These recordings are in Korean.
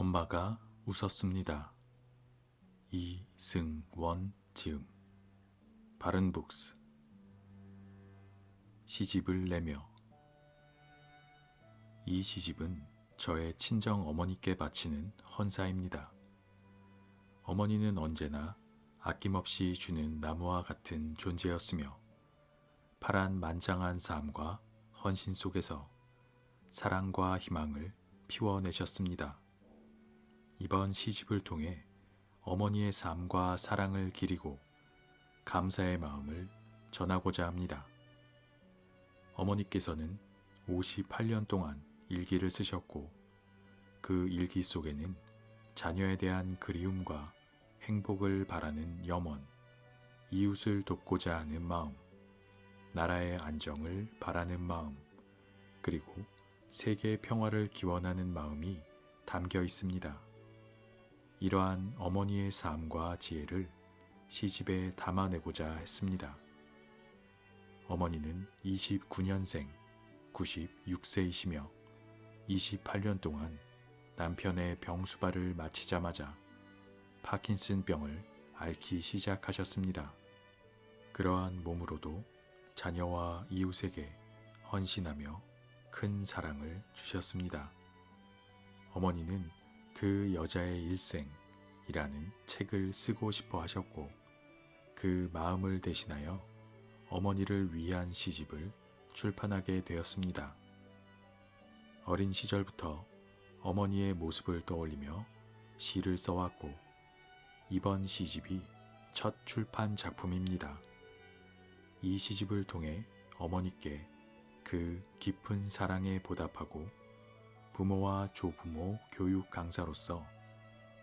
엄마가 웃었습니다. 이승원 지음 바른북스. 시집을 내며. 이 시집은 저의 친정 어머니께 바치는 헌사입니다. 어머니는 언제나 아낌없이 주는 나무와 같은 존재였으며 파란만장한 삶과 헌신 속에서 사랑과 희망을 피워내셨습니다. 이번 시집을 통해 어머니의 삶과 사랑을 기리고 감사의 마음을 전하고자 합니다. 어머니께서는 58년 동안 일기를 쓰셨고 그 일기 속에는 자녀에 대한 그리움과 행복을 바라는 염원, 이웃을 돕고자 하는 마음, 나라의 안정을 바라는 마음, 그리고 세계 평화를 기원하는 마음이 담겨 있습니다. 이러한 어머니의 삶과 지혜를 시집에 담아내고자 했습니다. 어머니는 29년생, 96세이시며 28년 동안 남편의 병수발을 마치자마자 파킨슨병을 앓기 시작하셨습니다. 그러한 몸으로도 자녀와 이웃에게 헌신하며 큰 사랑을 주셨습니다. 어머니는 그 여자의 일생이라는 책을 쓰고 싶어 하셨고 그 마음을 대신하여 어머니를 위한 시집을 출판하게 되었습니다. 어린 시절부터 어머니의 모습을 떠올리며 시를 써왔고 이번 시집이 첫 출판 작품입니다. 이 시집을 통해 어머니께 그 깊은 사랑에 보답하고 부모와 조부모 교육 강사로서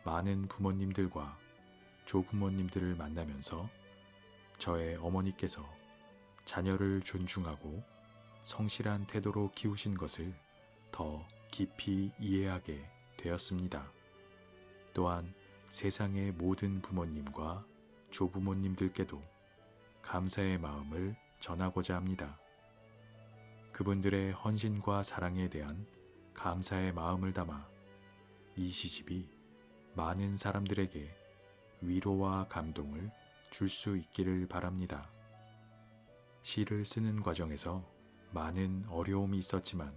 많은 부모님들과 조부모님들을 만나면서 저의 어머니께서 자녀를 존중하고 성실한 태도로 키우신 것을 더 깊이 이해하게 되었습니다. 또한 세상의 모든 부모님과 조부모님들께도 감사의 마음을 전하고자 합니다. 그분들의 헌신과 사랑에 대한 감사의 마음을 담아 이 시집이 많은 사람들에게 위로와 감동을 줄 수 있기를 바랍니다. 시를 쓰는 과정에서 많은 어려움이 있었지만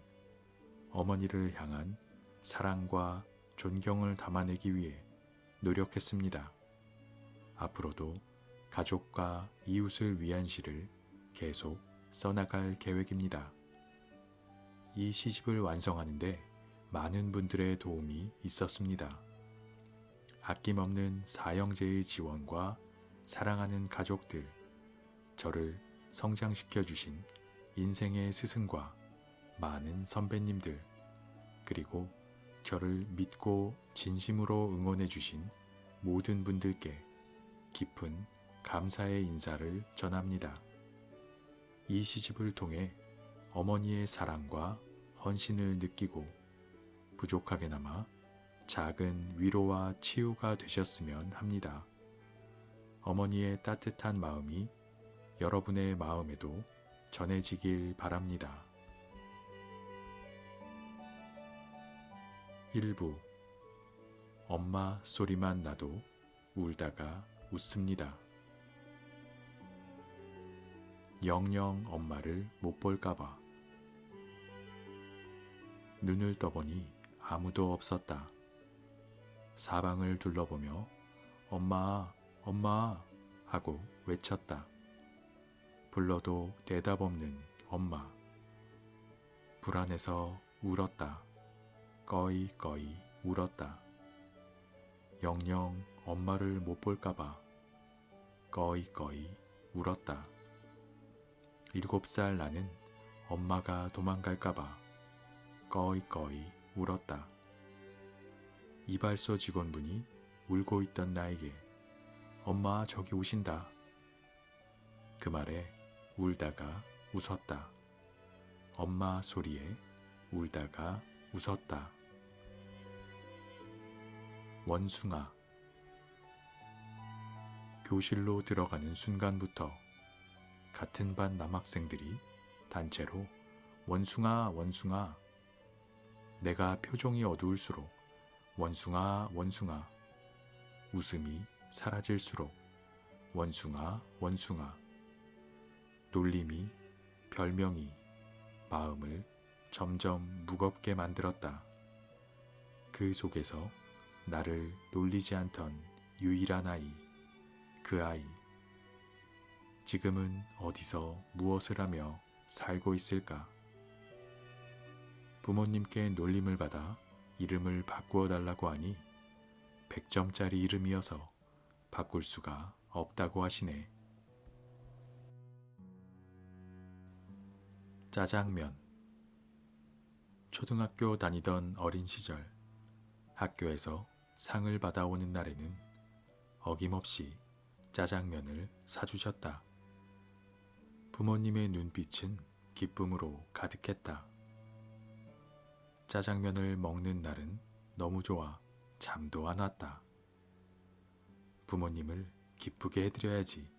어머니를 향한 사랑과 존경을 담아내기 위해 노력했습니다. 앞으로도 가족과 이웃을 위한 시를 계속 써나갈 계획입니다. 이 시집을 완성하는데 많은 분들의 도움이 있었습니다. 아낌없는 사형제의 지원과 사랑하는 가족들, 저를 성장시켜 주신 인생의 스승과 많은 선배님들, 그리고 저를 믿고 진심으로 응원해 주신 모든 분들께 깊은 감사의 인사를 전합니다. 이 시집을 통해 어머니의 사랑과 헌신을 느끼고 부족하게나마 작은 위로와 치유가 되셨으면 합니다. 어머니의 따뜻한 마음이 여러분의 마음에도 전해지길 바랍니다. 1부. 엄마 소리만 나도 울다가 웃습니다. 영영 엄마를 못 볼까봐. 눈을 떠보니 아무도 없었다. 사방을 둘러보며 엄마, 엄마 하고 외쳤다. 불러도 대답 없는 엄마. 불안해서 울었다. 꺼이꺼이 울었다. 영영 엄마를 못 볼까봐 꺼이꺼이 울었다. 7살 나는 엄마가 도망갈까봐 꺼이꺼이 울었다. 이발소 직원분이 울고 있던 나에게 엄마 저기 오신다. 그 말에 울다가 웃었다. 엄마 소리에 울다가 웃었다. 원숭아. 교실로 들어가는 순간부터 같은 반 남학생들이 단체로 원숭아, 원숭아. 내가 표정이 어두울수록 원숭아, 원숭아. 웃음이 사라질수록 원숭아, 원숭아. 놀림이, 별명이 마음을 점점 무겁게 만들었다. 그 속에서 나를 놀리지 않던 유일한 아이, 그 아이. 지금은 어디서 무엇을 하며 살고 있을까? 부모님께 놀림을 받아 이름을 바꾸어 달라고 하니 100점짜리 이름이어서 바꿀 수가 없다고 하시네. 짜장면. 초등학교 다니던 어린 시절, 학교에서 상을 받아오는 날에는 어김없이 짜장면을 사주셨다. 부모님의 눈빛은 기쁨으로 가득했다. 짜장면을 먹는 날은 너무 좋아 잠도 안 왔다. 부모님을 기쁘게 해드려야지.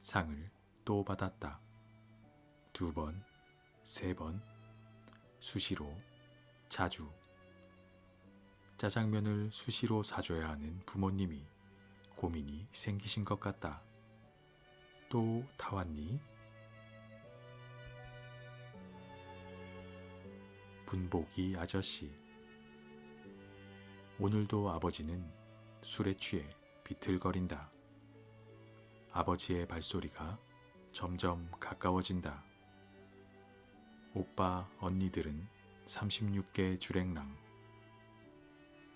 상을 또 받았다. 2번, 3번, 수시로, 자주. 짜장면을 수시로 사줘야 하는 부모님이 고민이 생기신 것 같다. 또 타왔니? 분보기 아저씨. 오늘도 아버지는 술에 취해 비틀거린다. 아버지의 발소리가 점점 가까워진다. 오빠, 언니들은 36개 주랭랑.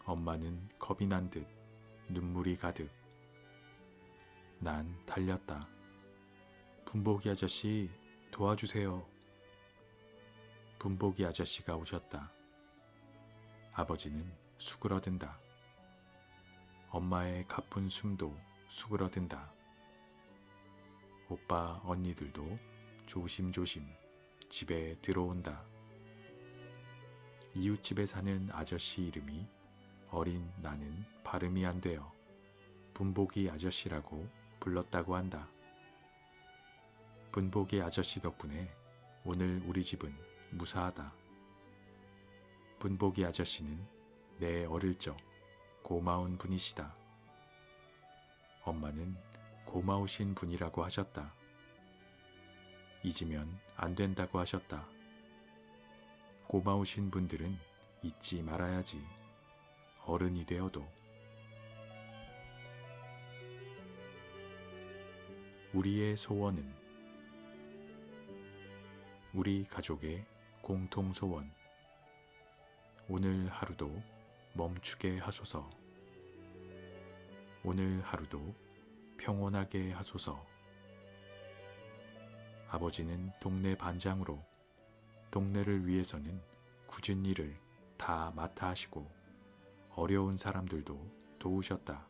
엄마는 겁이 난 듯 눈물이 가득. 난 달렸다. 분보기 아저씨, 도와주세요. 분보기 아저씨가 오셨다. 아버지는 수그러든다. 엄마의 가쁜 숨도 수그러든다. 오빠, 언니들도 조심조심 집에 들어온다. 이웃집에 사는 아저씨 이름이 어린 나는 발음이 안 되어 분보기 아저씨라고 불렀다고 한다. 분보기 아저씨 덕분에 오늘 우리 집은 무사하다. 분보기 아저씨는 내 어릴 적 고마운 분이시다. 엄마는 고마우신 분이라고 하셨다. 잊으면 안 된다고 하셨다. 고마우신 분들은 잊지 말아야지. 어른이 되어도. 우리의 소원은 우리 가족의 공통 소원. 오늘 하루도 멈추게 하소서. 오늘 하루도 평온하게 하소서. 아버지는 동네 반장으로 동네를 위해서는 굳은 일을 다 맡아 하시고 어려운 사람들도 도우셨다.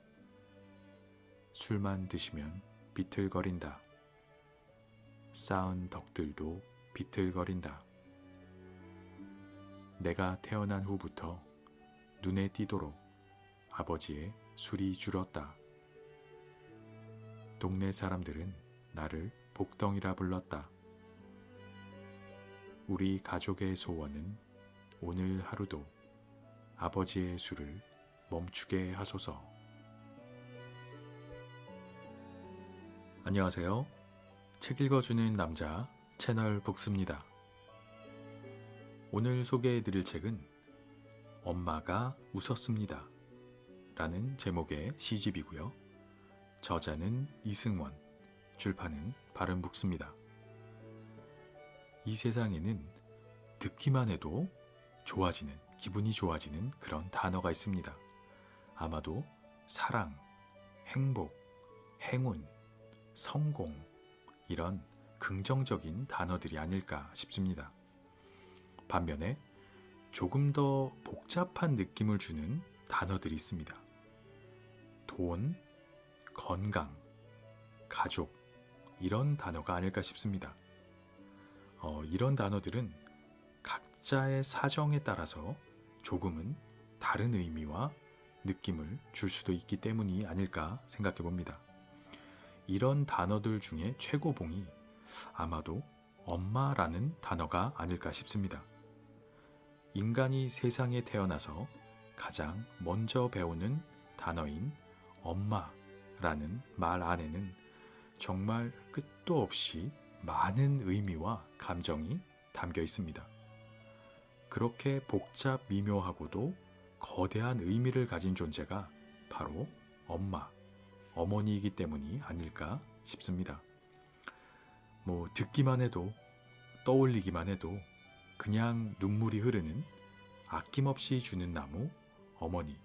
술만 드시면 비틀거린다. 쌓은 덕들도 비틀거린다. 내가 태어난 후부터 눈에 띄도록 아버지의 술이 줄었다. 동네 사람들은 나를 복덩이라 불렀다. 우리 가족의 소원은 오늘 하루도 아버지의 술을 멈추게 하소서. 안녕하세요. 책 읽어주는 남자 채널 북스입니다. 오늘 소개해드릴 책은 엄마가 웃었습니다 라는 제목의 시집이고요. 저자는 이승원, 출판은 바른북스입니다. 이 세상에는 듣기만 해도 좋아지는, 기분이 좋아지는 그런 단어가 있습니다. 아마도 사랑, 행복, 행운, 성공 이런 긍정적인 단어들이 아닐까 싶습니다. 반면에 조금 더 복잡한 느낌을 주는 단어들이 있습니다. 돈, 건강, 가족 이런 단어가 아닐까 싶습니다. 이런 단어들은 각자의 사정에 따라서 조금은 다른 의미와 느낌을 줄 수도 있기 때문이 아닐까 생각해 봅니다. 이런 단어들 중에 최고봉이 아마도 엄마라는 단어가 아닐까 싶습니다. 인간이 세상에 태어나서 가장 먼저 배우는 단어인 엄마라는 말 안에는 정말 끝도 없이 많은 의미와 감정이 담겨 있습니다. 그렇게 복잡 미묘하고도 거대한 의미를 가진 존재가 바로 엄마, 어머니이기 때문이 아닐까 싶습니다. 듣기만 해도, 떠올리기만 해도 그냥 눈물이 흐르는, 아낌없이 주는 나무 어머니.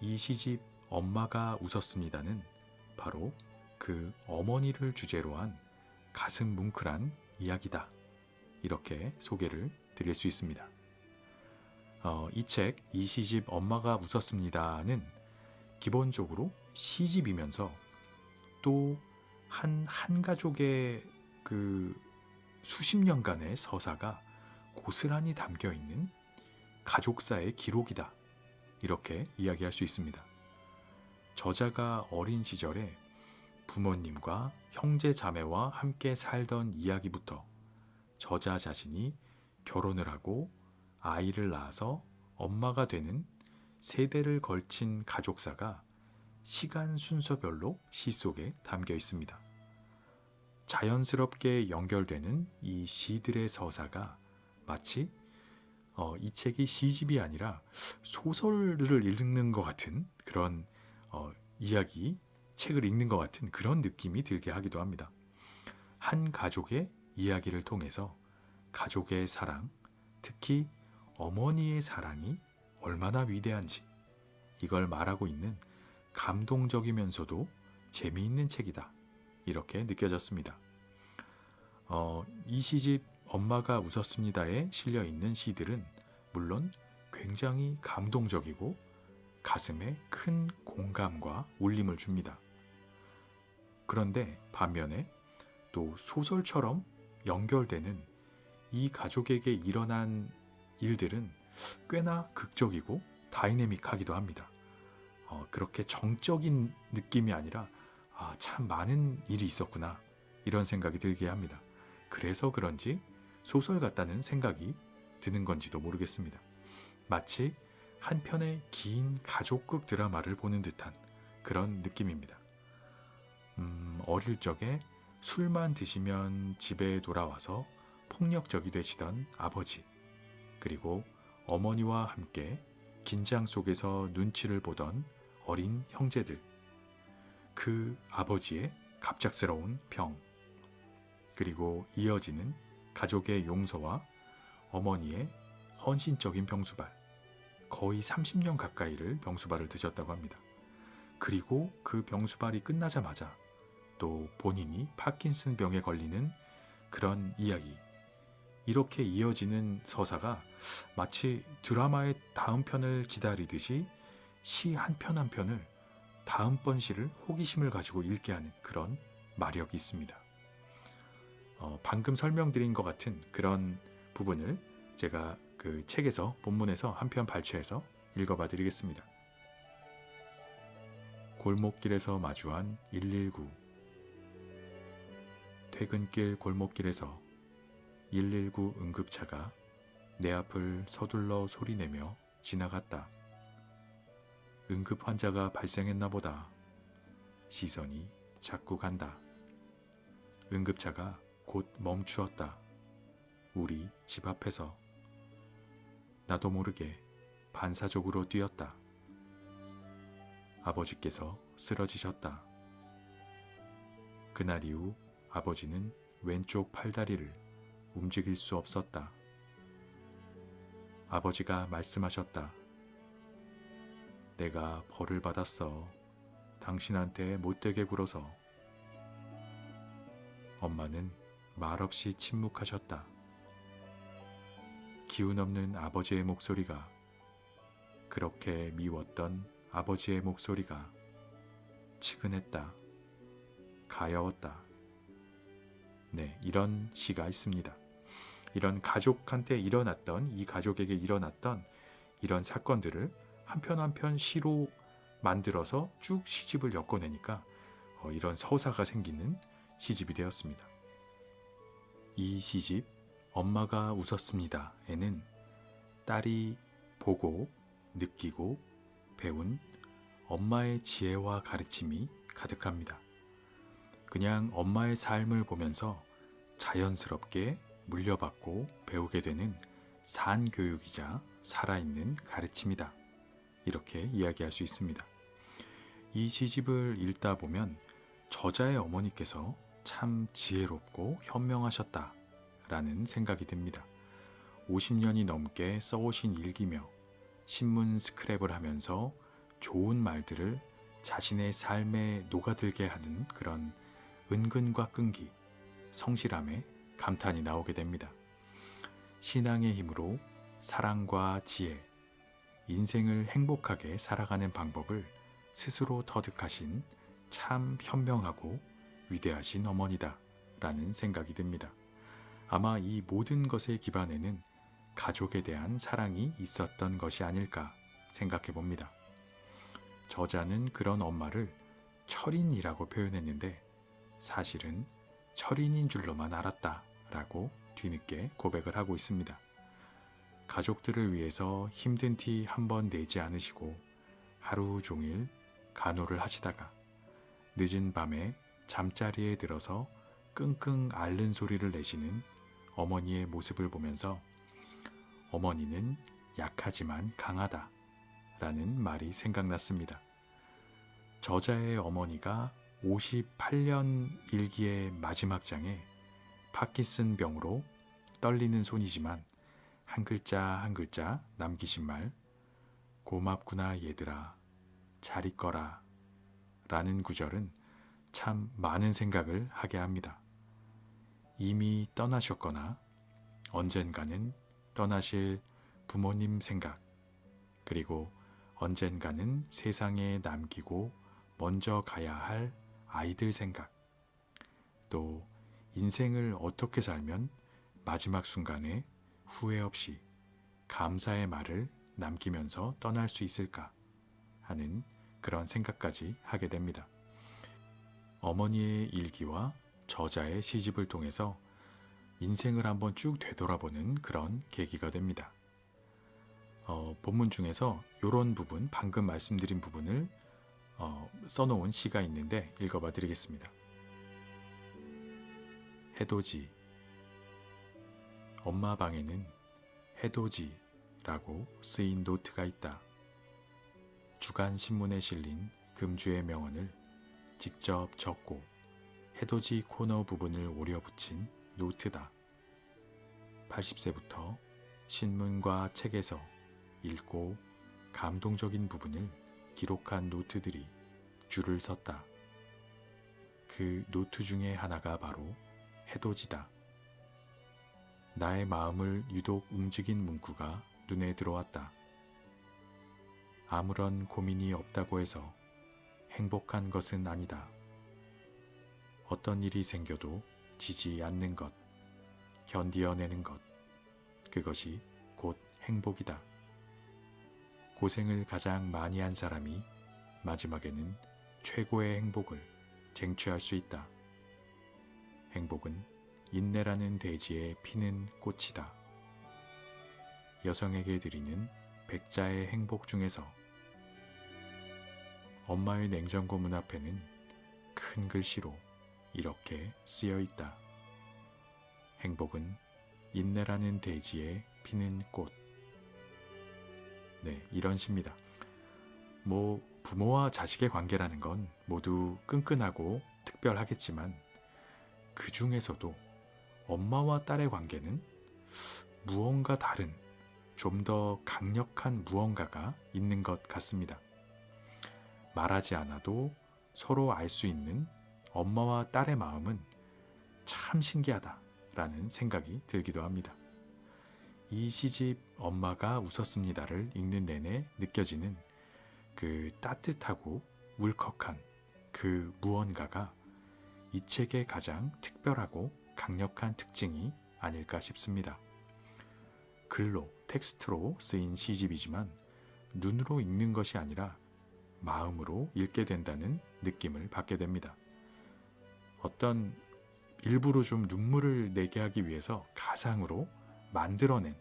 이 시집 엄마가 웃었습니다는 바로 그 어머니를 주제로 한 가슴 뭉클한 이야기다. 이렇게 소개를 드릴 수 있습니다. 이 책, 이 시집 엄마가 웃었습니다는 기본적으로 시집이면서 또 한 가족의 그 수십 년간의 서사가 고스란히 담겨 있는 가족사의 기록이다. 이렇게 이야기할 수 있습니다. 저자가 어린 시절에 부모님과 형제 자매와 함께 살던 이야기부터 저자 자신이 결혼을 하고 아이를 낳아서 엄마가 되는 세대를 걸친 가족사가 시간 순서별로 시 속에 담겨 있습니다. 자연스럽게 연결되는 이 시들의 서사가 마치 이 책이 시집이 아니라 소설을 읽는 것 같은 그런 이야기, 책을 읽는 것 같은 그런 느낌이 들게 하기도 합니다. 한 가족의 이야기를 통해서 가족의 사랑, 특히 어머니의 사랑이 얼마나 위대한지 이걸 말하고 있는 감동적이면서도 재미있는 책이다. 이렇게 느껴졌습니다. 이 시집 엄마가 웃었습니다에 실려있는 시들은 물론 굉장히 감동적이고 가슴에 큰 공감과 울림을 줍니다. 그런데 반면에 또 소설처럼 연결되는 이 가족에게 일어난 일들은 꽤나 극적이고 다이내믹하기도 합니다. 그렇게 정적인 느낌이 아니라 참 많은 일이 있었구나 이런 생각이 들게 합니다. 그래서 그런지 소설 같다는 생각이 드는 건지도 모르겠습니다. 마치 한 편의 긴 가족극 드라마를 보는 듯한 그런 느낌입니다. 어릴 적에 술만 드시면 집에 돌아와서 폭력적이 되시던 아버지, 그리고 어머니와 함께 긴장 속에서 눈치를 보던 어린 형제들, 그 아버지의 갑작스러운 병, 그리고 이어지는 가족의 용서와 어머니의 헌신적인 병수발, 거의 30년 가까이를 병수발을 드셨다고 합니다. 그리고 그 병수발이 끝나자마자 또 본인이 파킨슨 병에 걸리는 그런 이야기, 이렇게 이어지는 서사가 마치 드라마의 다음 편을 기다리듯이 시 한 편 한 편을 다음번 시를 호기심을 가지고 읽게 하는 그런 마력이 있습니다. 방금 설명드린 것 같은 그런 부분을 제가 그 책에서, 본문에서 한 편 발췌해서 읽어봐 드리겠습니다. 골목길에서 마주한 119. 퇴근길 골목길에서 119 응급차가 내 앞을 서둘러 소리내며 지나갔다. 응급 환자가 발생했나 보다. 시선이 자꾸 간다. 응급차가 곧 멈추었다. 우리 집 앞에서. 나도 모르게 반사적으로 뛰었다. 아버지께서 쓰러지셨다. 그날 이후 아버지는 왼쪽 팔다리를 움직일 수 없었다. 아버지가 말씀하셨다. 내가 벌을 받았어. 당신한테 못되게 굴어서. 엄마는 말없이 침묵하셨다. 기운 없는 아버지의 목소리가, 그렇게 미웠던 아버지의 목소리가 치근했다. 가여웠다. 네, 이런 시가 있습니다. 이런 가족한테 일어났던, 이 가족에게 일어났던 이런 사건들을 한 편 한 편 시로 만들어서 쭉 시집을 엮어내니까 이런 서사가 생기는 시집이 되었습니다. 이 시집 엄마가 웃었습니다에는 딸이 보고 느끼고 배운 엄마의 지혜와 가르침이 가득합니다. 그냥 엄마의 삶을 보면서 자연스럽게 물려받고 배우게 되는 산교육이자 살아있는 가르침이다. 이렇게 이야기할 수 있습니다. 이 시집을 읽다 보면 저자의 어머니께서 참 지혜롭고 현명하셨다 라는 생각이 듭니다. 50년이 넘게 써오신 일기며 신문 스크랩을 하면서 좋은 말들을 자신의 삶에 녹아들게 하는 그런 은근과 끈기, 성실함에 감탄이 나오게 됩니다. 신앙의 힘으로 사랑과 지혜, 인생을 행복하게 살아가는 방법을 스스로 터득하신 참 현명하고 위대하신 어머니다 라는 생각이 듭니다. 아마 이 모든 것의 기반에는 가족에 대한 사랑이 있었던 것이 아닐까 생각해 봅니다. 저자는 그런 엄마를 철인이라고 표현했는데 사실은 철인인 줄로만 알았다 라고 뒤늦게 고백을 하고 있습니다. 가족들을 위해서 힘든 티 한 번 내지 않으시고 하루 종일 간호를 하시다가 늦은 밤에 잠자리에 들어서 끙끙 앓는 소리를 내시는 어머니의 모습을 보면서 어머니는 약하지만 강하다 라는 말이 생각났습니다. 저자의 어머니가 58년 일기의 마지막 장에 파킨슨 병으로 떨리는 손이지만 한 글자 한 글자 남기신 말 고맙구나 얘들아 잘 있거라 라는 구절은 참 많은 생각을 하게 합니다. 이미 떠나셨거나 언젠가는 떠나실 부모님 생각, 그리고 언젠가는 세상에 남기고 먼저 가야 할 아이들 생각, 또 인생을 어떻게 살면 마지막 순간에 후회 없이 감사의 말을 남기면서 떠날 수 있을까 하는 그런 생각까지 하게 됩니다. 어머니의 일기와 저자의 시집을 통해서 인생을 한번 쭉 되돌아보는 그런 계기가 됩니다. 본문 중에서 이런 부분, 방금 말씀드린 부분을 써놓은 시가 있는데 읽어봐 드리겠습니다. 해돋이. 엄마 방에는 해돋이라고 쓰인 노트가 있다. 주간 신문에 실린 금주의 명언을 직접 적고 해돋이 코너 부분을 오려 붙인 노트다. 80세부터 신문과 책에서 읽고 감동적인 부분을 기록한 노트들이 줄을 섰다. 그 노트 중에 하나가 바로 해돋이다. 나의 마음을 유독 움직인 문구가 눈에 들어왔다. 아무런 고민이 없다고 해서 행복한 것은 아니다. 어떤 일이 생겨도 지지 않는 것, 견디어내는 것, 그것이 곧 행복이다. 고생을 가장 많이 한 사람이 마지막에는 최고의 행복을 쟁취할 수 있다. 행복은 인내라는 대지에 피는 꽃이다. 여성에게 드리는 백자의 행복 중에서 엄마의 냉장고 문 앞에는 큰 글씨로 이렇게 쓰여 있다. 행복은 인내라는 대지에 피는 꽃. 네, 이런 시입니다. 부모와 자식의 관계라는 건 모두 끈끈하고 특별하겠지만 그 중에서도 엄마와 딸의 관계는 무언가 다른, 좀 더 강력한 무언가가 있는 것 같습니다. 말하지 않아도 서로 알 수 있는 엄마와 딸의 마음은 참 신기하다라는 생각이 들기도 합니다. 이 시집 엄마가 웃었습니다를 읽는 내내 느껴지는 그 따뜻하고 울컥한 그 무언가가 이 책의 가장 특별하고 강력한 특징이 아닐까 싶습니다. 글로, 텍스트로 쓰인 시집이지만 눈으로 읽는 것이 아니라 마음으로 읽게 된다는 느낌을 받게 됩니다. 어떤 일부러 좀 눈물을 내게 하기 위해서 가상으로 만들어낸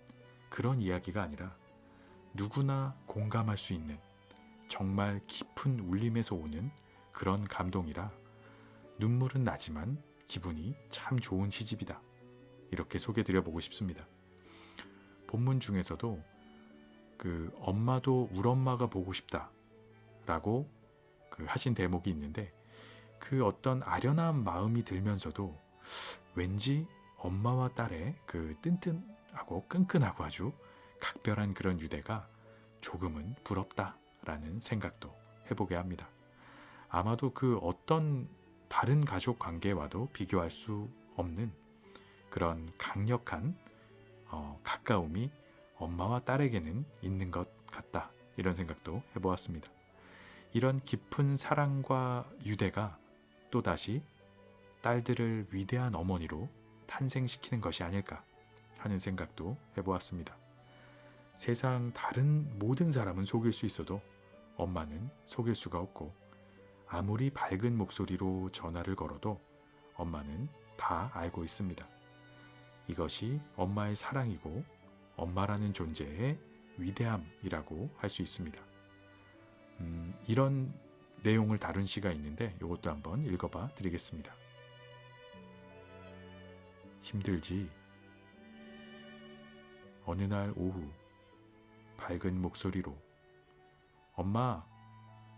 그런 이야기가 아니라 누구나 공감할 수 있는 정말 깊은 울림에서 오는 그런 감동이라 눈물은 나지만 기분이 참 좋은 시집이다. 이렇게 소개드려보고 싶습니다. 본문 중에서도 엄마도 울 엄마가 보고 싶다 라고 하신 대목이 있는데, 그 어떤 아련한 마음이 들면서도 왠지 엄마와 딸의 뜬뜬하고 끈끈하고 아주 각별한 그런 유대가 조금은 부럽다라는 생각도 해보게 합니다. 아마도 그 어떤 다른 가족 관계와도 비교할 수 없는 그런 강력한 가까움이 엄마와 딸에게는 있는 것 같다, 이런 생각도 해보았습니다. 이런 깊은 사랑과 유대가 또다시 딸들을 위대한 어머니로 탄생시키는 것이 아닐까 하는 생각도 해보았습니다. 세상 다른 모든 사람은 속일 수 있어도 엄마는 속일 수가 없고, 아무리 밝은 목소리로 전화를 걸어도 엄마는 다 알고 있습니다. 이것이 엄마의 사랑이고 엄마라는 존재의 위대함이라고 할 수 있습니다. 이런 내용을 다룬 시가 있는데 이것도 한번 읽어봐 드리겠습니다. 힘들지? 어느 날 오후 밝은 목소리로 엄마!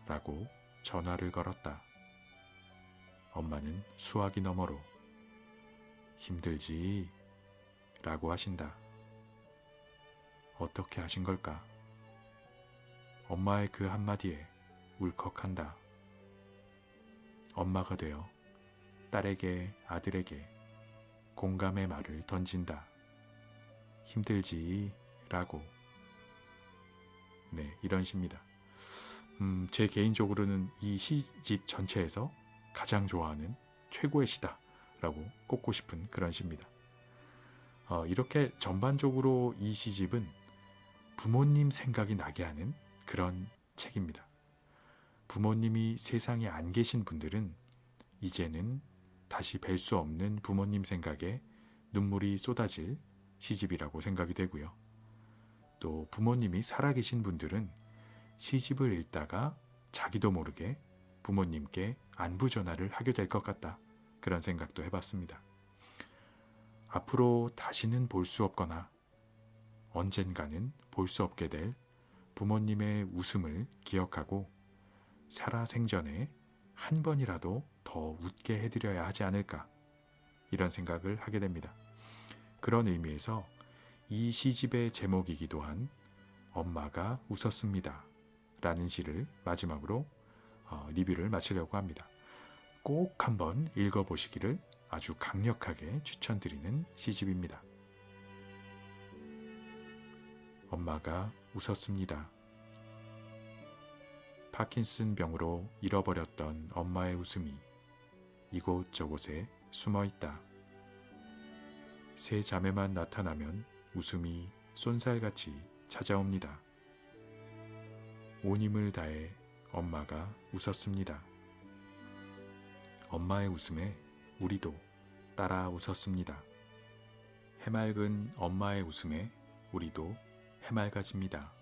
라고 전화를 걸었다. 엄마는 수화기 너머로 힘들지? 라고 하신다. 어떻게 하신 걸까? 엄마의 그 한마디에 울컥한다. 엄마가 되어 딸에게, 아들에게 공감의 말을 던진다. 힘들지? 라고. 네, 이런 시입니다. 제 개인적으로는 이 시집 전체에서 가장 좋아하는 최고의 시다 라고 꼽고 싶은 그런 시입니다. 이렇게 전반적으로 이 시집은 부모님 생각이 나게 하는 그런 책입니다. 부모님이 세상에 안 계신 분들은 이제는 다시 뵐 수 없는 부모님 생각에 눈물이 쏟아질 시집이라고 생각이 되고요. 또 부모님이 살아계신 분들은 시집을 읽다가 자기도 모르게 부모님께 안부 전화를 하게 될 것 같다, 그런 생각도 해봤습니다. 앞으로 다시는 볼 수 없거나 언젠가는 볼 수 없게 될 부모님의 웃음을 기억하고 살아생전에 한 번이라도 더 웃게 해드려야 하지 않을까, 이런 생각을 하게 됩니다. 그런 의미에서 이 시집의 제목이기도 한 엄마가 웃었습니다 라는 시를 마지막으로 리뷰를 마치려고 합니다. 꼭 한번 읽어보시기를 아주 강력하게 추천드리는 시집입니다. 엄마가 웃었습니다. 파킨슨 병으로 잃어버렸던 엄마의 웃음이 이곳저곳에 숨어 있다. 세 자매만 나타나면 웃음이 쏜살같이 찾아옵니다. 온 힘을 다해 엄마가 웃었습니다. 엄마의 웃음에 우리도 따라 웃었습니다. 해맑은 엄마의 웃음에 우리도 해맑아집니다.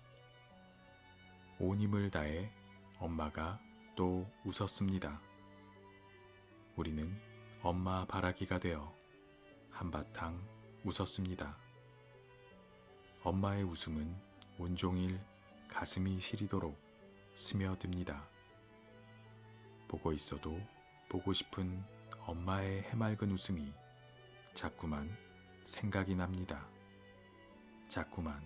온 힘을 다해 엄마가 또 웃었습니다. 우리는 엄마 바라기가 되어 한바탕 웃었습니다. 엄마의 웃음은 온종일 가슴이 시리도록 스며듭니다. 보고 있어도 보고 싶은 엄마의 해맑은 웃음이 자꾸만 생각이 납니다. 자꾸만